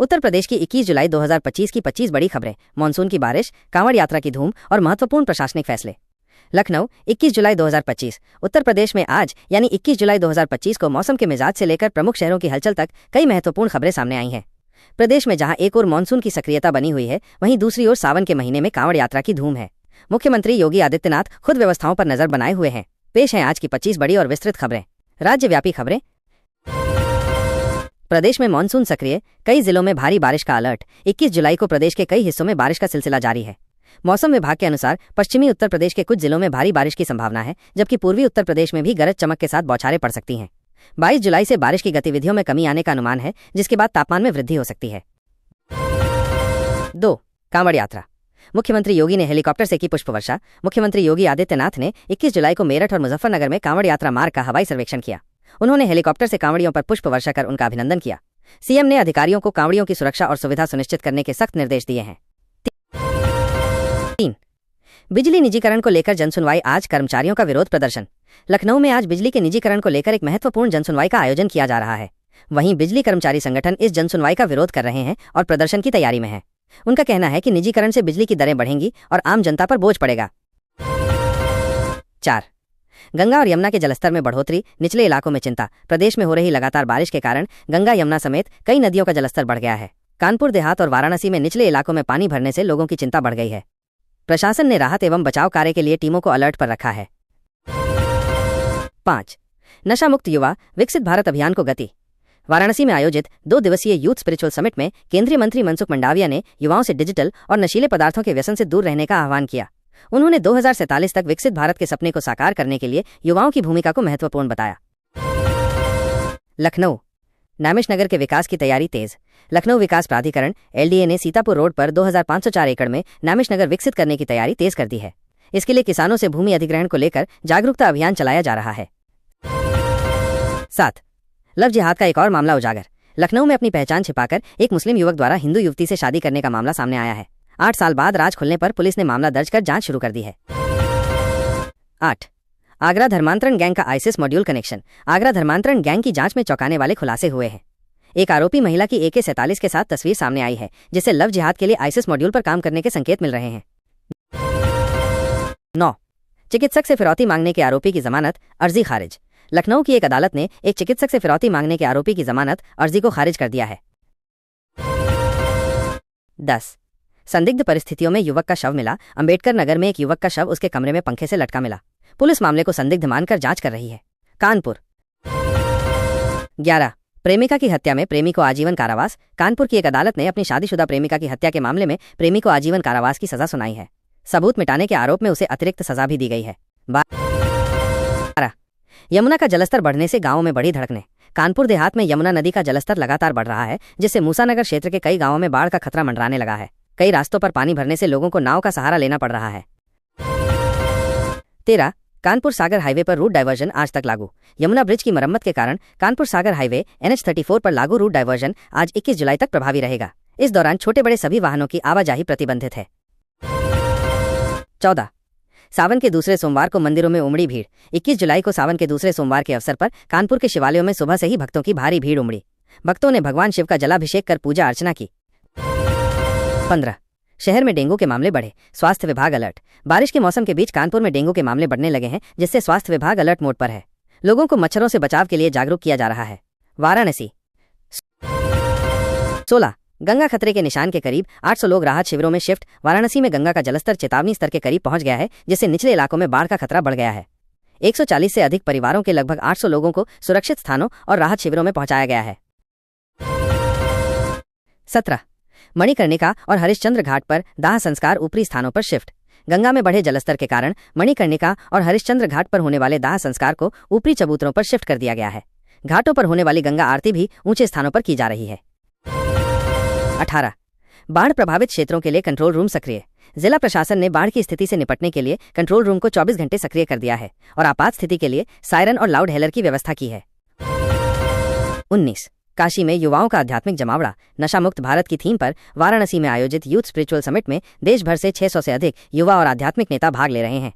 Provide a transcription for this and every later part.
उत्तर प्रदेश की 21 जुलाई 2025 की 25 बड़ी खबरें। मानसून की बारिश, कांवड़ यात्रा की धूम और महत्वपूर्ण प्रशासनिक फैसले। लखनऊ 21 जुलाई 2025। उत्तर प्रदेश में आज यानी 21 जुलाई 2025 को मौसम के मिजाज से लेकर प्रमुख शहरों की हलचल तक कई महत्वपूर्ण खबरें सामने आई हैं। प्रदेश में जहां एक ओर मानसून की सक्रियता बनी हुई है, वहीं दूसरी ओर सावन के महीने में कांवड़ यात्रा की धूम है। मुख्यमंत्री योगी आदित्यनाथ खुद व्यवस्थाओं पर नजर बनाए हुए हैं। पेश हैं आज की 25 बड़ी और विस्तृत खबरें। राज्यव्यापी खबरें। प्रदेश में मानसून सक्रिय, कई जिलों में भारी बारिश का अलर्ट। 21 जुलाई को प्रदेश के कई हिस्सों में बारिश का सिलसिला जारी है। मौसम विभाग के अनुसार पश्चिमी उत्तर प्रदेश के कुछ जिलों में भारी बारिश की संभावना है, जबकि पूर्वी उत्तर प्रदेश में भी गरज चमक के साथ बौछारें पड़ सकती हैं। 22 जुलाई से बारिश की गतिविधियों में कमी आने का अनुमान है, जिसके बाद तापमान में वृद्धि हो सकती है। 2. कांवड़ यात्रा। मुख्यमंत्री योगी ने हेलीकॉप्टर से की पुष्प वर्षा। मुख्यमंत्री योगी आदित्यनाथ ने 21 जुलाई को मेरठ और मुजफ्फरनगर में कांवड़ यात्रा मार्ग का हवाई सर्वेक्षण किया। उन्होंने हेलीकॉप्टर से कांवड़ियों पर पुष्प वर्षा कर उनका अभिनंदन किया। सीएम ने अधिकारियों को कांवड़ियों की सुरक्षा और सुविधा सुनिश्चित करने के सख्त निर्देश दिए हैं। 3. बिजली निजीकरण को लेकर जनसुनवाई, आज कर्मचारियों का विरोध प्रदर्शन। लखनऊ में आज बिजली के निजीकरण को लेकर एक महत्वपूर्ण जनसुनवाई का आयोजन किया जा रहा है। वहीं बिजली कर्मचारी संगठन इस जनसुनवाई का विरोध कर रहे हैं और प्रदर्शन की तैयारी में है। उनका कहना है कि निजीकरण से बिजली की दरें बढ़ेंगी और आम जनता पर बोझ पड़ेगा। 4. गंगा और यमुना के जलस्तर में बढ़ोतरी, निचले इलाकों में चिंता। प्रदेश में हो रही लगातार बारिश के कारण गंगा यमुना समेत कई नदियों का जलस्तर बढ़ गया है। कानपुर देहात और वाराणसी में निचले इलाकों में पानी भरने से लोगों की चिंता बढ़ गई है। प्रशासन ने राहत एवं बचाव कार्य के लिए टीमों को अलर्ट पर रखा है। 5. नशा मुक्त युवा, विकसित भारत अभियान को गति। वाराणसी में आयोजित 2 दिवसीय यूथ स्पिरिचुअल समिट में केंद्रीय मंत्री मनसुख मंडाविया ने युवाओं से डिजिटल और नशीले पदार्थों के व्यसन से दूर रहने का आह्वान किया। उन्होंने 2047 तक विकसित भारत के सपने को साकार करने के लिए युवाओं की भूमिका को महत्वपूर्ण बताया। लखनऊ नामिश नगर के विकास की तैयारी तेज। लखनऊ विकास प्राधिकरण LDA ने सीतापुर रोड पर 2504 एकड़ में नामिश नगर विकसित करने की तैयारी तेज कर दी है। इसके लिए किसानों से भूमि अधिग्रहण को लेकर जागरूकता अभियान चलाया जा रहा है। 7. लव जिहाद का एक और मामला उजागर। लखनऊ में अपनी पहचान छिपाकर एक मुस्लिम युवक द्वारा हिंदू युवती से शादी करने का मामला सामने आया है। 8 साल बाद राज खुलने पर पुलिस ने मामला दर्ज कर जांच शुरू कर दी है। 8. आगरा धर्मांतरण गैंग का आईसिस मॉड्यूल कनेक्शन। आगरा धर्मांतरण गैंग की जांच में चौंकाने वाले खुलासे हुए हैं। एक आरोपी महिला की AK-47 के साथ तस्वीर सामने आई है, जिससे लव जिहाद के लिए आईसिस मॉड्यूल पर काम करने के संकेत मिल रहे हैं। 9. चिकित्सक से फिरौती मांगने के आरोपी की जमानत अर्जी खारिज। लखनऊ की एक अदालत ने एक चिकित्सक से फिरौती मांगने के आरोपी की जमानत अर्जी को खारिज कर दिया है। 10. संदिग्ध परिस्थितियों में युवक का शव मिला। अंबेडकर नगर में एक युवक का शव उसके कमरे में पंखे से लटका मिला। पुलिस मामले को संदिग्ध मानकर जांच कर रही है। कानपुर 11. प्रेमिका की हत्या में प्रेमी को आजीवन कारावास। कानपुर की एक अदालत ने अपनी शादीशुदा प्रेमिका की हत्या के मामले में प्रेमी को आजीवन कारावास की सजा सुनाई है। सबूत मिटाने के आरोप में उसे अतिरिक्त सजा भी दी गई है। 12. यमुना का जलस्तर बढ़ने से गांवों में बढ़ी धड़कनें। कानपुर देहात में यमुना नदी का जलस्तर लगातार बढ़ रहा है, जिससे मूसानगर क्षेत्र के कई गांवों में बाढ़ का खतरा मंडराने लगा है। कई रास्तों पर पानी भरने से लोगों को नाव का सहारा लेना पड़ रहा है। 13. कानपुर सागर हाईवे पर रूट डायवर्जन आज तक लागू। यमुना ब्रिज की मरम्मत के कारण कानपुर सागर हाईवे NH34 पर लागू रूट डायवर्जन आज 21 जुलाई तक प्रभावी रहेगा। इस दौरान छोटे बड़े सभी वाहनों की आवाजाही प्रतिबंधित है। 14. सावन के दूसरे सोमवार को मंदिरों में उमड़ी भीड़। 21 जुलाई को सावन के दूसरे सोमवार के अवसर पर कानपुर के शिवालयों में सुबह से ही भक्तों की भारी भीड़ उमड़ी। भक्तों ने भगवान शिव का जलाभिषेक कर पूजा अर्चना की। 15. शहर में डेंगू के मामले बढ़े, स्वास्थ्य विभाग अलर्ट। बारिश के मौसम के बीच कानपुर में डेंगू के मामले बढ़ने लगे हैं, जिससे स्वास्थ्य विभाग अलर्ट मोड पर है। लोगों को मच्छरों से बचाव के लिए जागरूक किया जा रहा है। वाराणसी 16. गंगा खतरे के निशान के करीब, 800 लोग राहत शिविरों में शिफ्ट। वाराणसी में गंगा का जलस्तर चेतावनी स्तर के करीब पहुंच गया है, जिससे निचले इलाकों में बाढ़ का खतरा बढ़ गया है। 140 से अधिक परिवारों के लगभग 800 लोगों को सुरक्षित स्थानों और राहत शिविरों में पहुंचाया गया है। 17. मणिकर्णिका और हरिश्चंद्र घाट पर दाह संस्कार ऊपरी स्थानों पर शिफ्ट। गंगा में बढ़े जलस्तर के कारण मणिकर्णिका और हरिश्चंद्र घाट पर होने वाले दाह संस्कार को ऊपरी चबूतरों पर शिफ्ट कर दिया गया है। घाटों पर होने वाली गंगा आरती भी ऊंचे स्थानों पर की जा रही है। 18. बाढ़ प्रभावित क्षेत्रों के लिए कंट्रोल रूम सक्रिय। जिला प्रशासन ने बाढ़ की स्थिति से निपटने के लिए कंट्रोल रूम को 24 घंटे सक्रिय कर दिया है और आपात स्थिति के लिए सायरन और लाउड हेलर की व्यवस्था की है। 19. काशी में युवाओं का आध्यात्मिक जमावड़ा। नशा मुक्त भारत की थीम पर वाराणसी में आयोजित यूथ स्पिरिचुअल समिट में देश भर से 600 से अधिक युवा और आध्यात्मिक नेता भाग ले रहे हैं।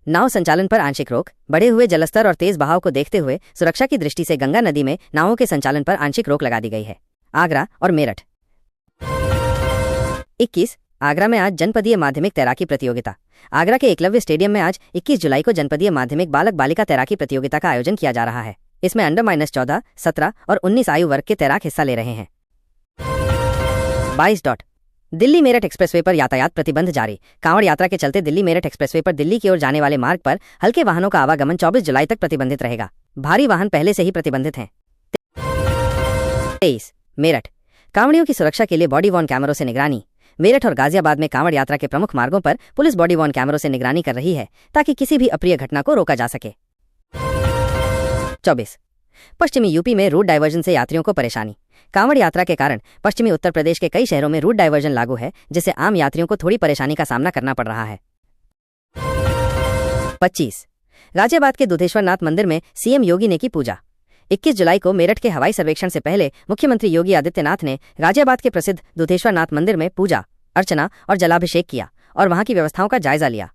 नाव संचालन पर आंशिक रोक। बढ़े हुए जलस्तर और तेज बहाव को देखते हुए सुरक्षा की दृष्टि से गंगा नदी में नावों के संचालन पर आंशिक रोक लगा दी गई है। आगरा और मेरठ। 21 आगरा में आज जनपदीय माध्यमिक तैराकी प्रतियोगिता। आगरा के एकलव्य स्टेडियम में आज 21 जुलाई को जनपदीय माध्यमिक बालक बालिका तैराकी प्रतियोगिता का आयोजन किया जा रहा है। इसमें अंडर-14, 17 और 19 आयु वर्ग के तैराक हिस्सा ले रहे हैं। 22 दिल्ली मेरठ एक्सप्रेसवे पर यातायात प्रतिबंध जारी। कांवड़ यात्रा के चलते दिल्ली मेरठ एक्सप्रेसवे पर दिल्ली की ओर जाने वाले मार्ग पर हल्के वाहनों का आवागमन 24 जुलाई तक प्रतिबंधित रहेगा। भारी वाहन पहले से ही प्रतिबंधित हैं। 23 मेरठ कांवड़ियों की सुरक्षा के लिए बॉडी वॉर्न कैमरों से निगरानी। मेरठ और गाजियाबाद में कांवड़ यात्रा के प्रमुख मार्गों पर पुलिस बॉडी वॉर्न कैमरों से निगरानी कर रही है ताकि किसी भी अप्रिय घटना को रोका जा सके। 24 पश्चिमी यूपी में रूट डायवर्जन से यात्रियों को परेशानी। कांवड़ यात्रा के कारण पश्चिमी उत्तर प्रदेश के कई शहरों में रूट डायवर्जन लागू है, जिससे आम यात्रियों को थोड़ी परेशानी का सामना करना पड़ रहा है। 25 गाजियाबाद के दुधेश्वर नाथ मंदिर में सीएम योगी ने की पूजा। 21 जुलाई को मेरठ के हवाई सर्वेक्षण से पहले मुख्यमंत्री योगी आदित्यनाथ ने गाजियाबाद के प्रसिद्ध दुधेश्वर नाथ मंदिर में पूजा अर्चना और जलाभिषेक किया और वहां की व्यवस्थाओं का जायजा लिया।